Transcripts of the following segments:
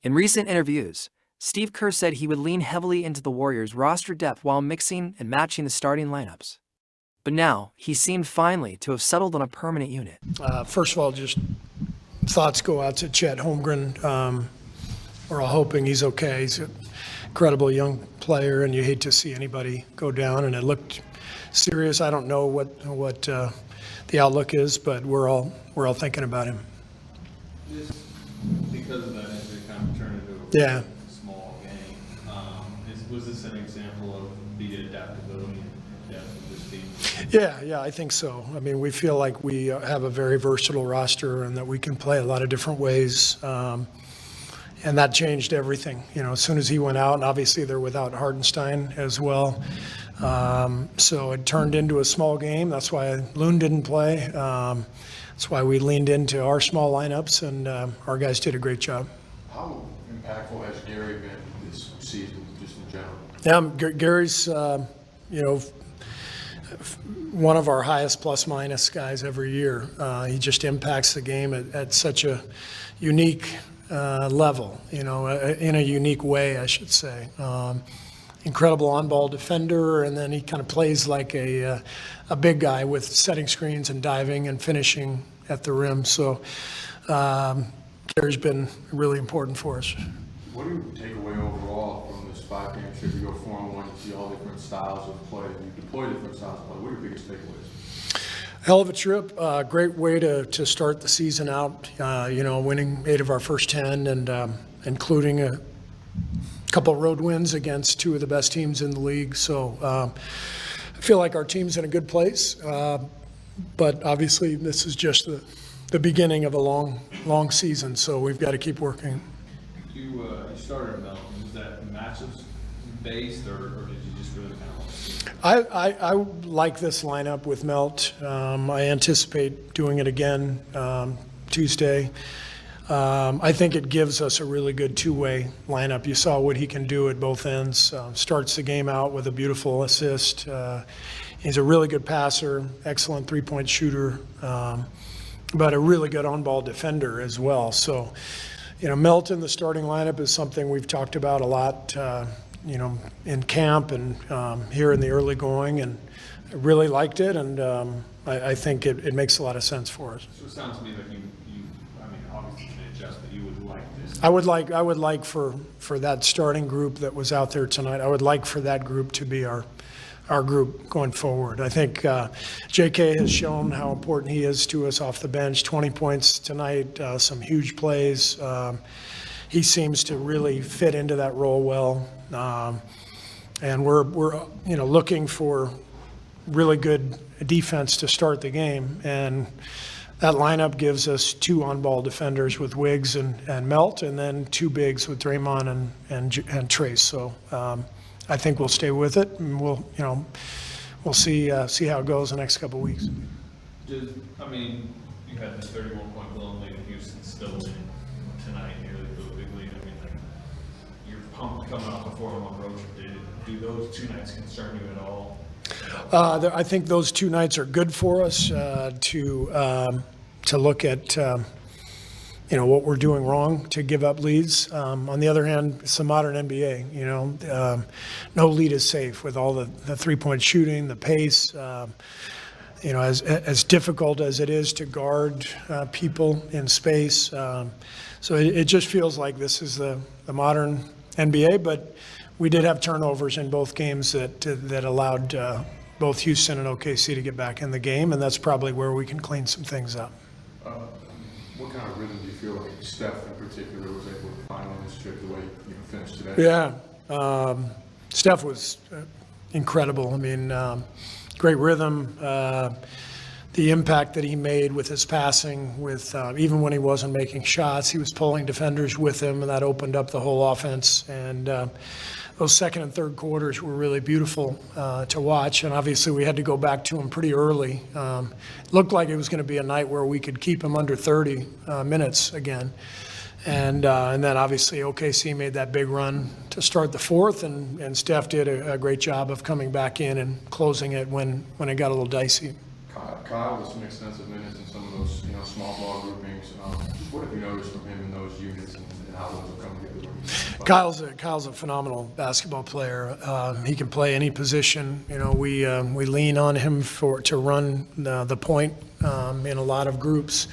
In recent interviews, Steve Kerr said he would lean heavily into the Warriors' roster depth while mixing and matching the starting lineups. But now, he seemed finally to have settled on a permanent unit. First of all, just thoughts go out to Chet Holmgren. We're all hoping he's okay. He's an incredible young player, and you hate to see anybody go down, and it looked serious. I don't know what the outlook is, but we're all thinking about him. Just because of that injury, kind of turned into a small game. Was this an example of the adaptability and depth of this team? Yeah, I think so. I mean, we feel like we have a very versatile roster and that we can play a lot of different ways. And that changed everything. You know, as soon as he went out, and obviously they're without Hardenstein as well. So it turned into a small game. That's why Loon didn't play. That's why we leaned into our small lineups, and our guys did a great job. How impactful has Gary been this season, just in general? Gary's, one of our highest plus-minus guys every year. He just impacts the game at such a unique level, in a unique way, I should say. Incredible on-ball defender, and then he kind of plays like a big guy with setting screens and diving and finishing at the rim. So Kerr's been really important for us. What do you take away overall from this 5-game trip? You go 4-1, you see all different styles of play, you deploy different styles of play. What are your biggest takeaways? Hell of a trip. Great way to start the season out, winning 8 of our first 10 and including a couple road wins against 2 of the best teams in the league. So I feel like our team's in a good place. But obviously this is just the beginning of a long season, so we've got to keep working. You started at Melton. Was that matchups based, or did you just really kind of I like this lineup with Melt. I anticipate doing it again Tuesday. I think it gives us a really good two-way lineup. You saw what he can do at both ends. Starts the game out with a beautiful assist. He's a really good passer, excellent three-point shooter, but a really good on-ball defender as well. So, Melt in the starting lineup is something we've talked about a lot, in camp and here in the early going, and I really liked it, and I think it makes a lot of sense for us. So it sounds to me like you obviously can adjust, but you would like this. I would like for that starting group that was out there tonight, I would like for that group to be our group going forward. I think J.K. has shown how important he is to us off the bench. 20 points tonight, some huge plays. He seems to really fit into that role well, and we're looking for really good defense to start the game, and that lineup gives us 2 on-ball defenders with Wiggs and Melt, and then 2 bigs with Draymond and Trace. So I think we'll stay with it, and we'll see how it goes the next couple of weeks. You had this 31-point blown lead in Houston, still winning tonight nearly for the big lead. You're pumped coming off a 4-1 road trip. Do those 2 nights concern you at all? I think those 2 nights are good for us to look at what we're doing wrong to give up leads. On the other hand, it's the modern NBA. No lead is safe with all the three-point shooting, the pace. As difficult as it is to guard people in space. So it just feels like this is the modern NBA. But we did have turnovers in both games that allowed both Houston and OKC to get back in the game, and that's probably where we can clean some things up. What kind of rhythm do you feel like Steph in particular was able to find on this trip the way you finished today? Yeah, Steph was incredible. Great rhythm. The impact that he made with his passing, with even when he wasn't making shots, he was pulling defenders with him, and that opened up the whole offense. And those second and third quarters were really beautiful to watch. And obviously, we had to go back to him pretty early. It looked like it was going to be a night where we could keep him under 30 minutes again. And then obviously OKC made that big run to start the fourth, and Steph did a great job of coming back in and closing it when it got a little dicey. Kyle with some extensive minutes in some of those small ball groupings. What have you noticed from him in those units, and how those will come together. Kyle's a phenomenal basketball player. He can play any position. You know, we lean on him to run the point in a lot of groups,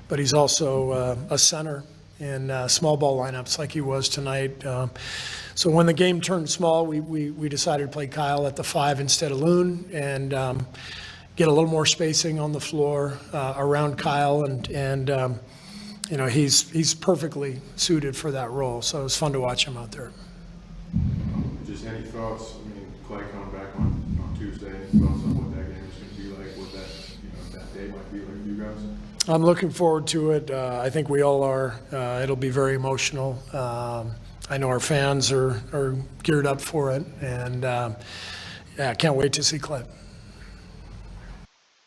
but he's also a center in small ball lineups like he was tonight. So when the game turned small, we decided to play Kyle at the 5 instead of Loon and get a little more spacing on the floor around Kyle and you know, he's perfectly suited for that role. So it was fun to watch him out there. Just any thoughts? I mean, Clay coming back on Tuesday. Any thoughts on what that game is going to be like? What that day might be like for you guys? I'm looking forward to it. I think we all are. It'll be very emotional. I know our fans are geared up for it, and yeah, I can't wait to see Clay.